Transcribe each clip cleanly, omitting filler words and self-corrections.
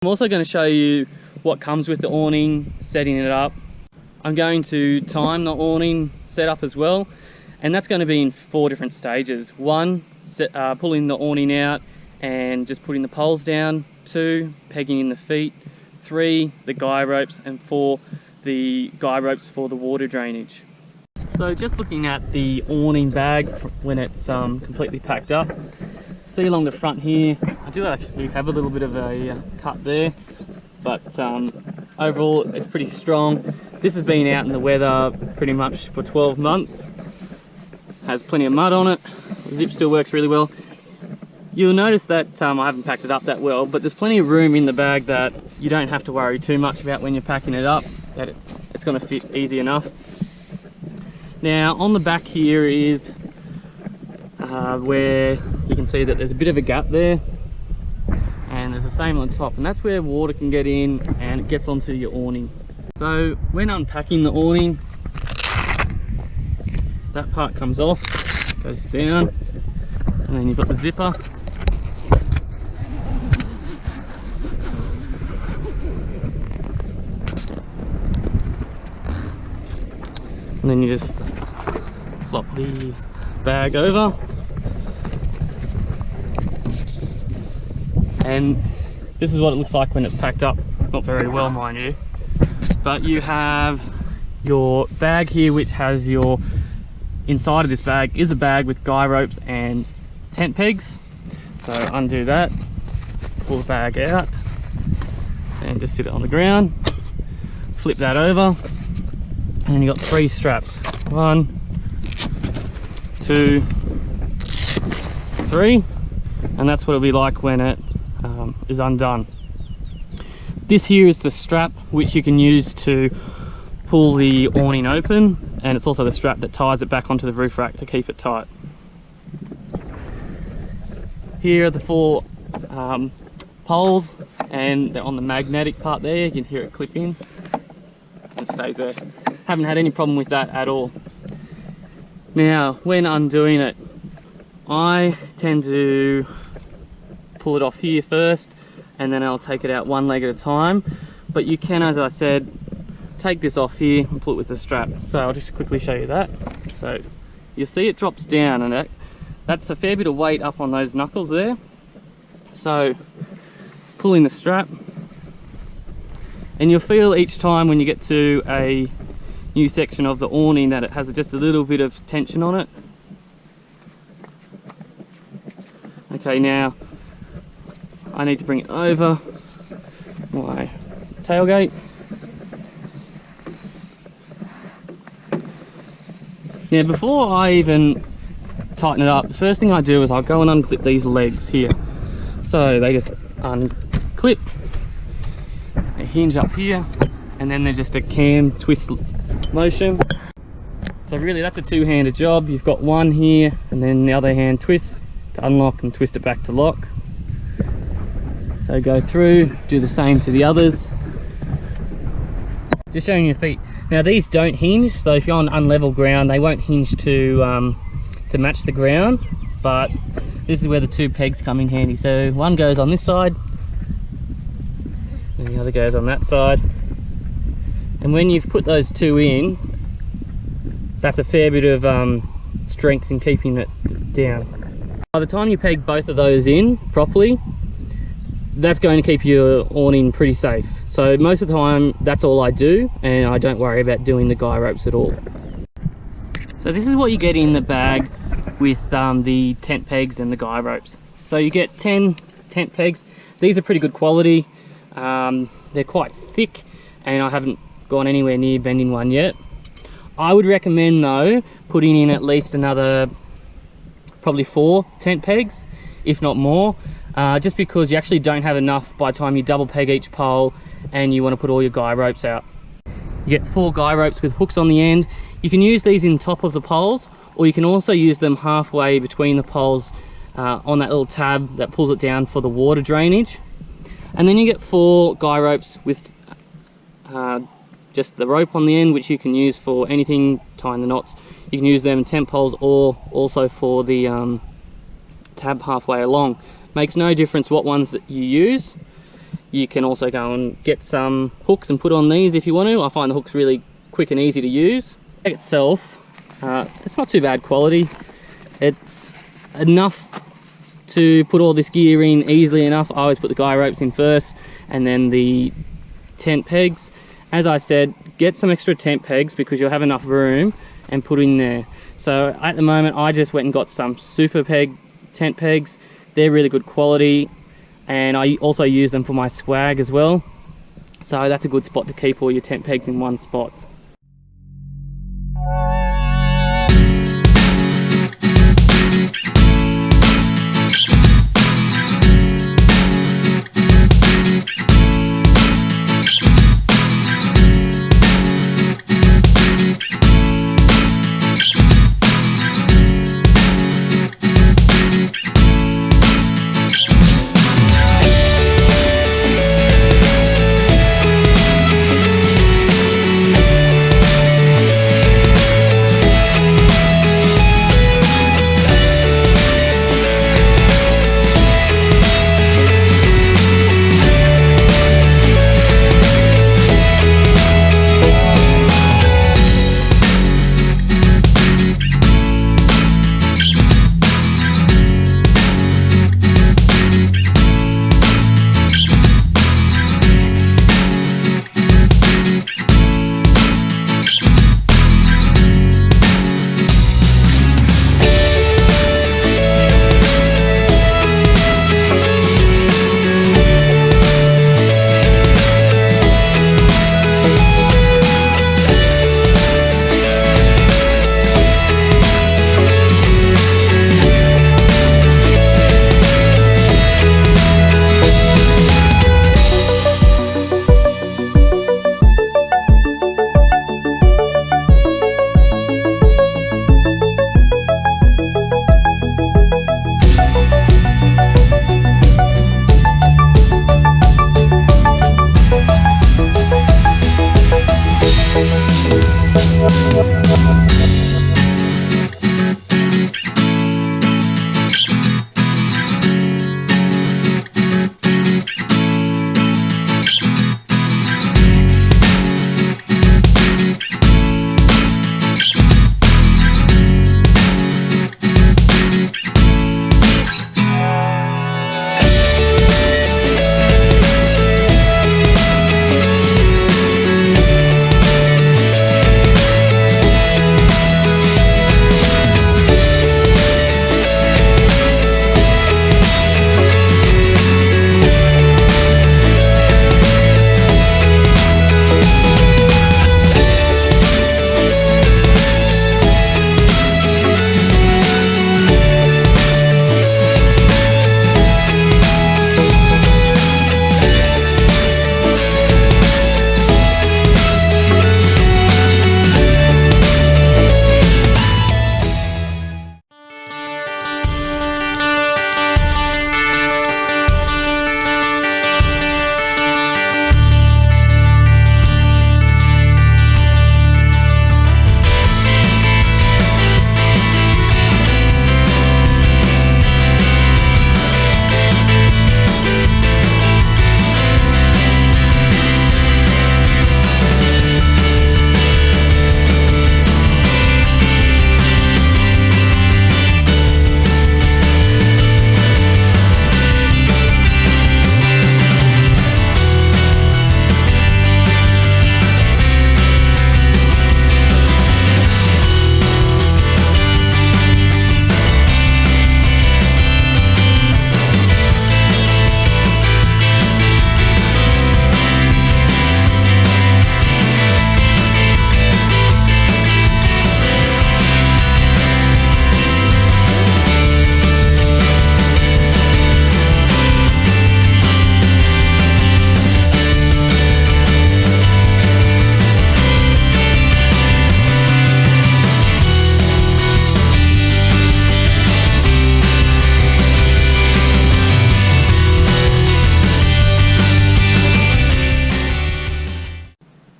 I'm also going to show you what comes with the awning, setting it up. I'm going to time the awning setup as well, and that's going to be in 4 different stages. 1, pulling the awning out and just putting the poles down. 2, pegging in the feet. 3, the guy ropes, and 4, the guy ropes for the water drainage. So just looking at the awning bag when it's completely packed up. See along the front here, I do actually have a little bit of a cut there, but overall it's pretty strong. This has been out in the weather pretty much for 12 months. Has plenty of mud on it. The zip still works really well. You'll notice that I haven't packed it up that well, but there's plenty of room in the bag that you don't have to worry too much about when you're packing it up, that it's going to fit easy enough. Now on the back here is where you can see that there's a bit of a gap there, and there's the same on top, and that's where water can get in and it gets onto your awning. So when unpacking the awning, that part comes off, goes down, and then you've got the zipper. And then you just flop the bag over. And this is what it looks like when it's packed up. Not very well, mind you. But you have your bag here, which has your, inside of this bag is a bag with guy ropes and tent pegs. So undo that, pull the bag out, and just sit it on the ground. Flip that over, and then you've got 3 straps. 1, 2, 3, and that's what it'll be like when it is undone. This here is the strap which you can use to pull the awning open, and it's also the strap that ties it back onto the roof rack to keep it tight. Here are the 4 poles, and they're on the magnetic part there. You can hear it clip in. It stays there. Haven't had any problem with that at all. Now, when undoing it, I tend to pull it off here first, and then I'll take it out one leg at a time. But you can, as I said, take this off here and pull it with the strap. So I'll just quickly show you that. So you see it drops down, and that's a fair bit of weight up on those knuckles there. So pulling the strap, and you'll feel each time when you get to a new section of the awning that it has just a little bit of tension on it. Okay, now I need to bring it over my tailgate. Now before I even tighten it up, the first thing I do is I'll go and unclip these legs here. So they just unclip, they hinge up here, and then they're just a cam twist motion. So really that's a 2-handed job. You've got one here, and then the other hand twists to unlock and twist it back to lock. So go through, do the same to the others. Just showing your feet. Now these don't hinge, so if you're on unlevel ground, they won't hinge to match the ground, but this is where the 2 pegs come in handy. So one goes on this side, and the other goes on that side. And when you've put those 2 in, that's a fair bit of strength in keeping it down. By the time you peg both of those in properly, that's going to keep your awning pretty safe. So most of the time that's all I do, and I don't worry about doing the guy ropes at all. So this is what you get in the bag with the tent pegs and the guy ropes. So you get 10 tent pegs. These are pretty good quality. They're quite thick, and I haven't gone anywhere near bending one yet. I would recommend though putting in at least another probably 4 tent pegs, if not more, just because you actually don't have enough by the time you double peg each pole and you want to put all your guy ropes out. You get 4 guy ropes with hooks on the end. You can use these in top of the poles, or you can also use them halfway between the poles on that little tab that pulls it down for the water drainage. And then you get 4 guy ropes with just the rope on the end, which you can use for anything, tying the knots. You can use them in tent poles or also for the tab halfway along. Makes no difference what ones that you use. You can also go and get some hooks and put on these if you want to. I find the hooks really quick and easy to use. The bag itself, it's not too bad quality. It's enough to put all this gear in easily enough. I always put the guy ropes in first and then the tent pegs. As I said, get some extra tent pegs because you'll have enough room and put in there. So at the moment I just went and got some super peg tent pegs. They're really good quality, and I also use them for my swag as well. So that's a good spot to keep all your tent pegs in one spot.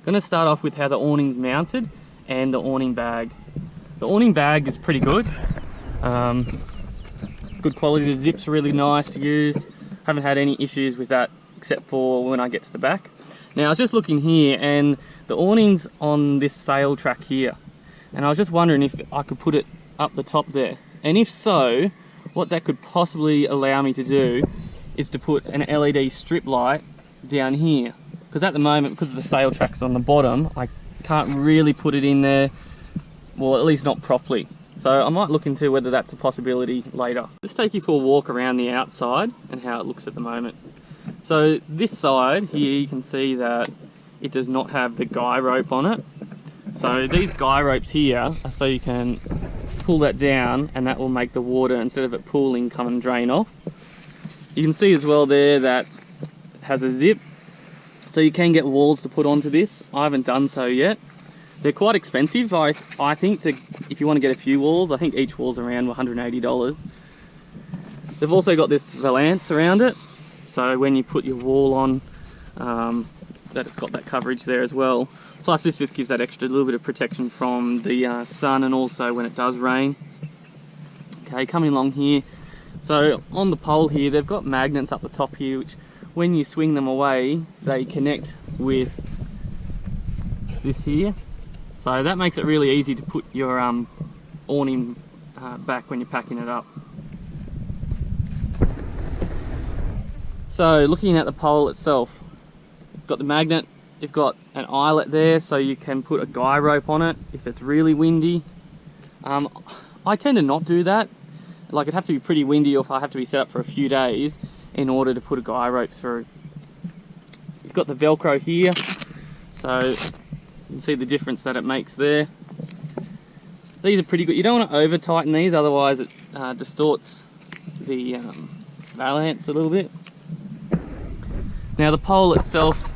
I'm going to start off with how the awning's mounted and the awning bag. The awning bag is pretty good. Good quality. The zip's really nice to use. Haven't had any issues with that except for when I get to the back. Now I was just looking here, and the awning's on this sail track here, and I was just wondering if I could put it up the top there, and if so, what that could possibly allow me to do is to put an LED strip light down here, because at the moment, because the sail track's on the bottom, I can't really put it in there, well, at least not properly. So I might look into whether that's a possibility later. Let's take you for a walk around the outside and how it looks at the moment. So this side here, you can see that it does not have the guy rope on it. So these guy ropes here are so you can pull that down, and that will make the water, instead of it pooling, come and drain off. You can see as well there that it has a zip, so you can get walls to put onto this. I haven't done so yet. They're quite expensive, I think, if you want to get a few walls. I think each wall's around $180. They've also got this valance around it, so when you put your wall on, that it's got that coverage there as well. Plus this just gives that extra little bit of protection from the sun, and also when it does rain. Okay, coming along here. So on the pole here, they've got magnets up the top here, which when you swing them away, they connect with this here. So that makes it really easy to put your awning back when you're packing it up. So looking at the pole itself, you've got the magnet, you've got an eyelet there so you can put a guy rope on it if it's really windy. I tend to not do that. Like, it'd have to be pretty windy, or if I have to be set up for a few days in order to put a guy rope through. You've got the Velcro here, so you can see the difference that it makes there. These are pretty good. You don't want to over tighten these, otherwise it distorts the valance a little bit. Now the pole itself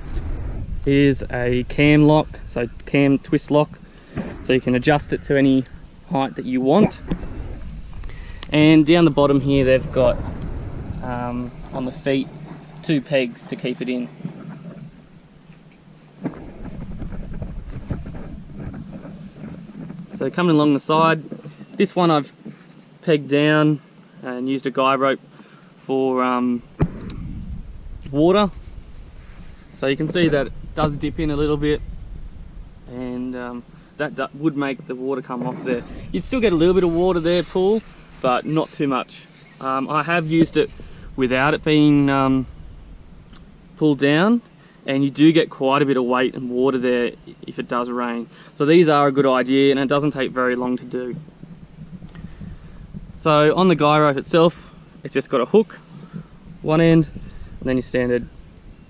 is a cam lock, so cam twist lock, so you can adjust it to any height that you want. And down the bottom here they've got on the feet 2 pegs to keep it in. So coming along the side, this one I've pegged down and used a guy rope for water. So you can see that it does dip in a little bit, and that would make the water come off there. You'd still get a little bit of water there, pool, but not too much. I have used it without it being pulled down, and you do get quite a bit of weight and water there if it does rain. So these are a good idea, and it doesn't take very long to do. So on the guy rope itself, it's just got a hook, one end, and then your standard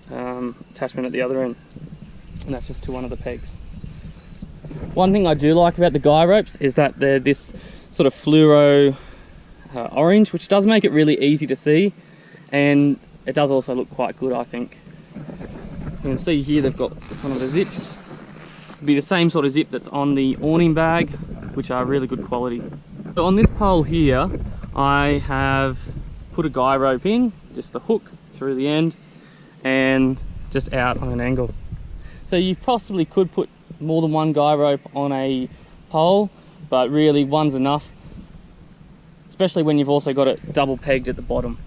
attachment at the other end, and that's just to one of the pegs. One thing I do like about the guy ropes is that they're this sort of fluoro orange, which does make it really easy to see, and it does also look quite good, I think. You can see here they've got one of the zips. It'll be the same sort of zip that's on the awning bag, which are really good quality. So on this pole here, I have put a guy rope in, just the hook through the end, and just out on an angle. So you possibly could put more than one guy rope on a pole, but really one's enough, especially when you've also got it double pegged at the bottom.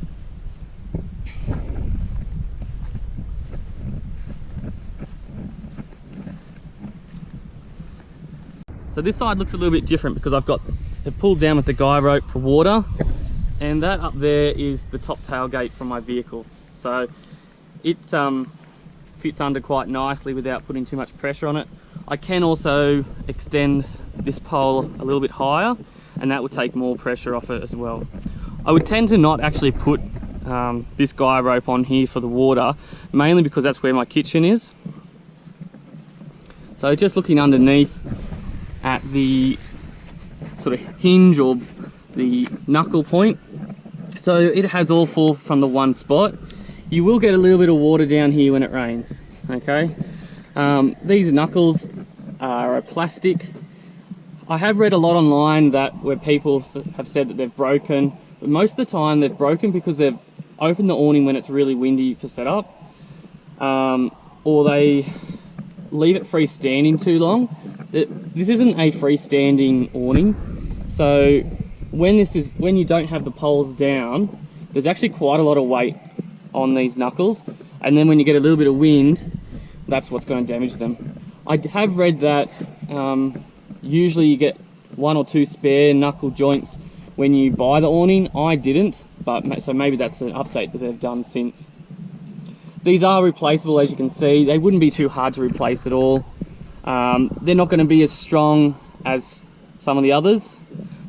So this side looks a little bit different because I've got it pulled down with the guy rope for water, and that up there is the top tailgate from my vehicle. So it fits under quite nicely without putting too much pressure on it. I can also extend this pole a little bit higher, and that would take more pressure off it as well. I would tend to not actually put this guy rope on here for the water, mainly because that's where my kitchen is. So just looking underneath at the sort of hinge or the knuckle point, so it has all 4 from the one spot. You will get a little bit of water down here when it rains, okay? These knuckles are a plastic. I have read a lot online where people have said that they've broken, but most of the time they've broken because they've opened the awning when it's really windy for setup, or they leave it freestanding too long. This isn't a freestanding awning, so when you don't have the poles down, there's actually quite a lot of weight on these knuckles, and then when you get a little bit of wind, that's what's going to damage them. I have read that usually you get 1 or 2 spare knuckle joints when you buy the awning. I didn't, but so maybe that's an update that they've done since. These are replaceable, as you can see. They wouldn't be too hard to replace at all. They're not going to be as strong as some of the others,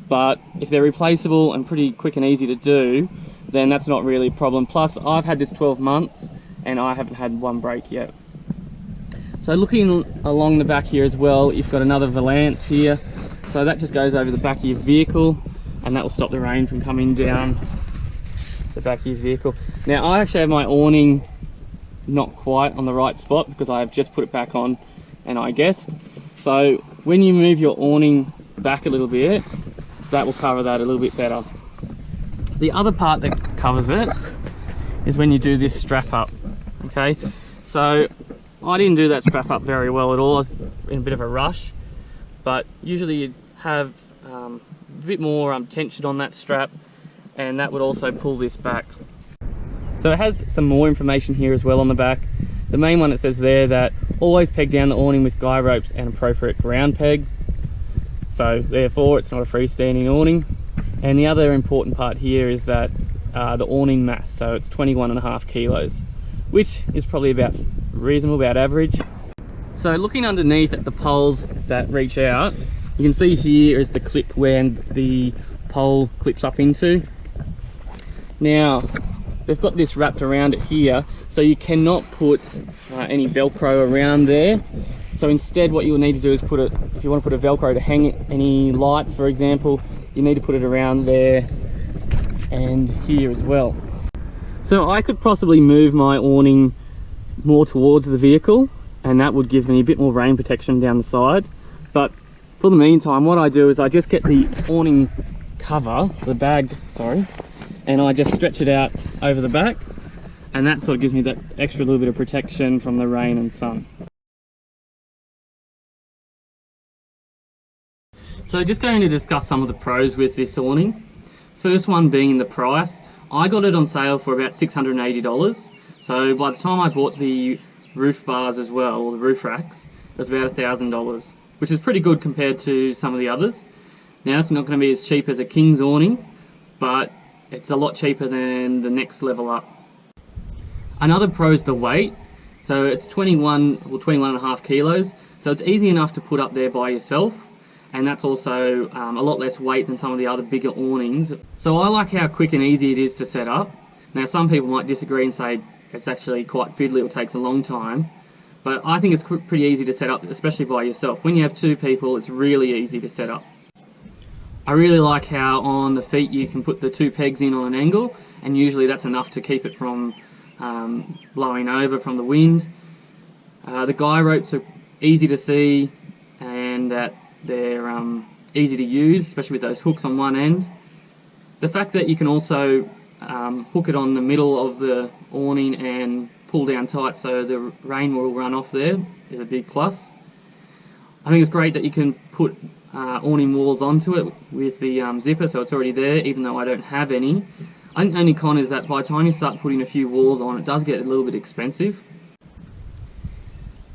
but if they're replaceable and pretty quick and easy to do, then that's not really a problem. Plus, I've had this 12 months and I haven't had one break yet. So looking along the back here as well, you've got another valance here. So that just goes over the back of your vehicle, and that will stop the rain from coming down the back of your vehicle. Now, I actually have my awning not quite on the right spot because I have just put it back on and I guessed. So when you move your awning back a little bit, that will cover that a little bit better. The other part that covers it is when you do this strap up, okay? So I didn't do that strap up very well at all. I was in a bit of a rush, but usually you'd have a bit more tension on that strap, and that would also pull this back. So it has some more information here as well on the back. The main one, it says there that always peg down the awning with guy ropes and appropriate ground pegs. So therefore it's not a freestanding awning. And the other important part here is that the awning mass, so it's 21.5 kilos, which is probably about reasonable, about average. So looking underneath at the poles that reach out, you can see here is the clip where the pole clips up into. Now, they've got this wrapped around it here, so you cannot put any Velcro around there. So instead what you'll need to do is put it, if you want to put a Velcro to hang any lights, for example, you need to put it around there and here as well. So I could possibly move my awning more towards the vehicle, and that would give me a bit more rain protection down the side. But for the meantime, what I do is I just get the awning cover, the bag, sorry, and I just stretch it out over the back, and that sort of gives me that extra little bit of protection from the rain and sun. So just going to discuss some of the pros with this awning. First one being the price. I got it on sale for about $680. So by the time I bought the roof bars as well, or the roof racks, it was about $1,000, which is pretty good compared to some of the others. Now it's not going to be as cheap as a King's awning, but it's a lot cheaper than the next level up. Another pro is the weight. So it's 21.5 kilos. So it's easy enough to put up there by yourself. And that's also a lot less weight than some of the other bigger awnings. So I like how quick and easy it is to set up. Now some people might disagree and say it's actually quite fiddly, it takes a long time. But I think it's pretty easy to set up, especially by yourself. When you have 2 people, it's really easy to set up. I really like how on the feet you can put the 2 pegs in on an angle, and usually that's enough to keep it from blowing over from the wind. The guy ropes are easy to see, and that they're easy to use, especially with those hooks on one end. The fact that you can also hook it on the middle of the awning and pull down tight so the rain will run off there is a big plus. I think it's great that you can put awning walls onto it with the zipper, so it's already there, even though I don't have any. I think the only con is that by the time you start putting a few walls on, it does get a little bit expensive.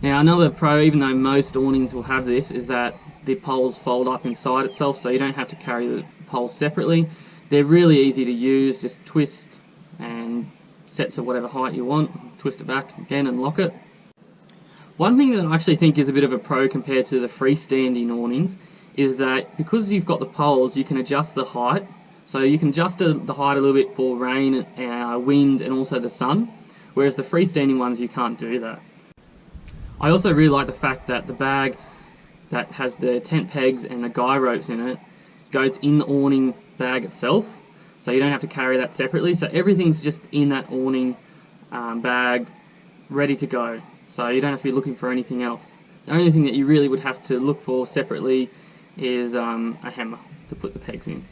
Now another pro, even though most awnings will have this, is that the poles fold up inside itself, so you don't have to carry the poles separately. They're really easy to use, just twist and set to whatever height you want, twist it back again and lock it. One thing that I actually think is a bit of a pro compared to the freestanding awnings is that because you've got the poles, you can adjust the height. So you can adjust the height a little bit for rain, wind and also the sun, whereas the freestanding ones you can't do that. I also really like the fact that the bag that has the tent pegs and the guy ropes in it goes in the awning bag itself, so you don't have to carry that separately. So everything's just in that awning bag ready to go, so you don't have to be looking for anything else. The only thing that you really would have to look for separately is a hammer to put the pegs in.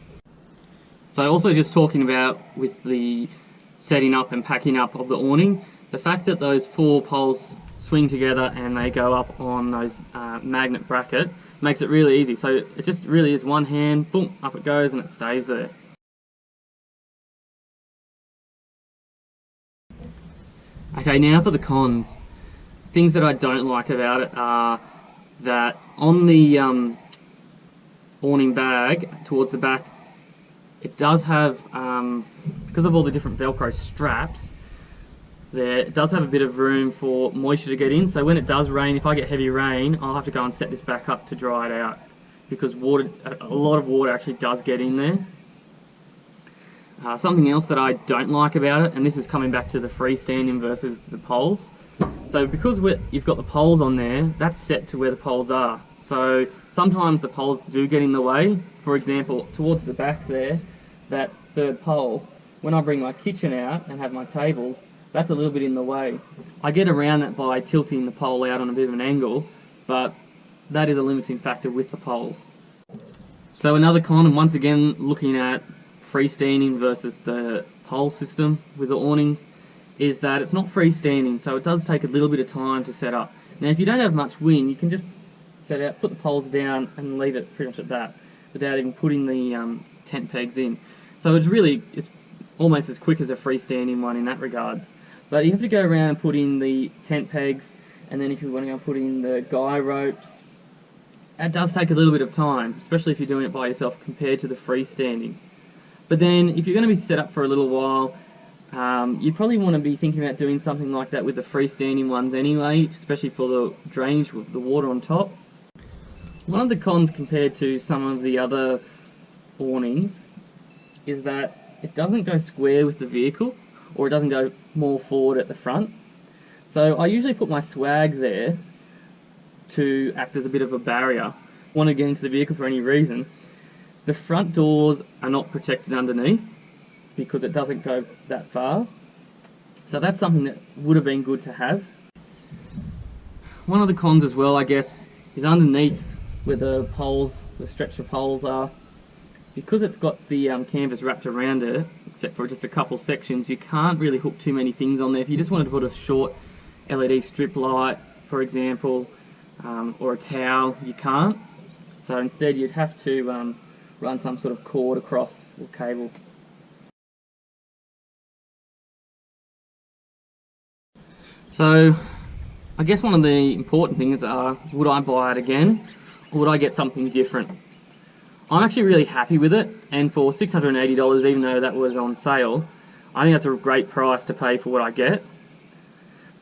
So also just talking about with the setting up and packing up of the awning, the fact that those 4 poles swing together and they go up on those magnet bracket makes it really easy. So it just really is one hand, boom, up it goes and it stays there. Okay, now for the cons. Things that I don't like about it are that on the awning bag towards the back, it does have, because of all the different Velcro straps, it does have a bit of room for moisture to get in. So when it does rain, if I get heavy rain, I'll have to go and set this back up to dry it out, because a lot of water actually does get in there. Something else that I don't like about it, and this is coming back to the freestanding versus the poles. So because you've got the poles on there, that's set to where the poles are. So sometimes the poles do get in the way. For example, towards the back there, that third pole, when I bring my kitchen out and have my tables, that's a little bit in the way. I get around that by tilting the pole out on a bit of an angle, but that is a limiting factor with the poles. So another con, and once again looking at freestanding versus the pole system with the awnings, is that it's not freestanding, so it does take a little bit of time to set up. Now if you don't have much wind, you can just set out, put the poles down and leave it pretty much at that without even putting the tent pegs in. So it's almost as quick as a freestanding one in that regards. But you have to go around and put in the tent pegs, and then if you want to go put in the guy ropes, that does take a little bit of time, especially if you're doing it by yourself compared to the freestanding. But then if you're going to be set up for a little while, you probably want to be thinking about doing something like that with the freestanding ones anyway, especially for the drainage with the water on top. One of the cons compared to some of the other awnings is that it doesn't go square with the vehicle, or it doesn't go more forward at the front. So I usually put my swag there to act as a bit of a barrier. Want to get into the vehicle for any reason. The front doors are not protected underneath because it doesn't go that far. So that's something that would have been good to have. One of the cons as well, I guess, is underneath where the poles, the stretcher poles are. Because it's got the canvas wrapped around it, except for just a couple sections, you can't really hook too many things on there. If you just wanted to put a short LED strip light, for example, or a towel, you can't. So instead you'd have to run some sort of cord across or cable. So I guess one of the important things are, would I buy it again, or would I get something different? I'm actually really happy with it, and for $680, even though that was on sale, I think that's a great price to pay for what I get.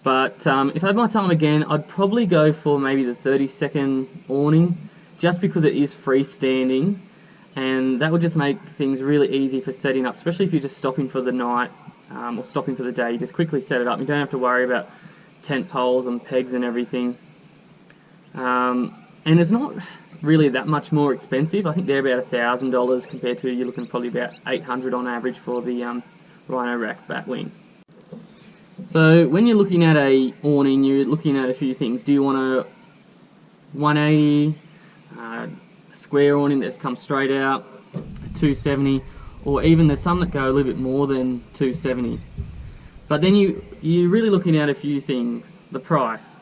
But if I had my time again, I'd probably go for maybe the 30-second awning, just because it is freestanding, and that would just make things really easy for setting up, especially if you're just stopping for the night or stopping for the day. You just quickly set it up. You don't have to worry about tent poles and pegs and everything. And it's not really that much more expensive. I think they're about $1,000 compared to, you're looking probably about $800 on average for the Rhino-Rack Batwing. So when you're looking at a awning, you're looking at a few things. Do you want a 180, a square awning that comes straight out, a 270, or even there's some that go a little bit more than 270. But then you're really looking at a few things. The price.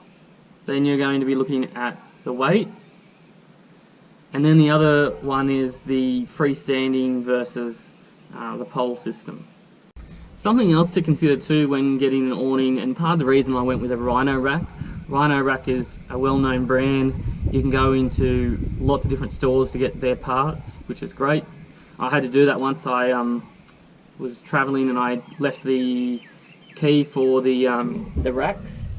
Then you're going to be looking at the weight. And then the other one is the freestanding versus the pole system. Something else to consider too when getting an awning, and part of the reason I went with a Rhino-Rack. Rhino-Rack is a well-known brand. You can go into lots of different stores to get their parts, which is great. I had to do that once I was traveling and I left the key for the racks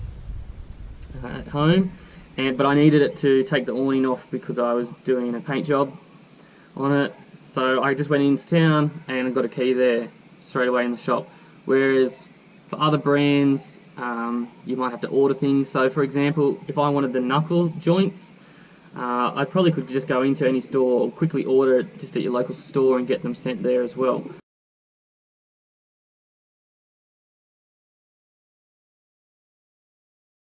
at home, but I needed it to take the awning off because I was doing a paint job on it. So I just went into town and got a key there straight away in the shop. Whereas for other brands, you might have to order things. So for example, if I wanted the knuckle joints, I probably could just go into any store or quickly order it just at your local store and get them sent there as well.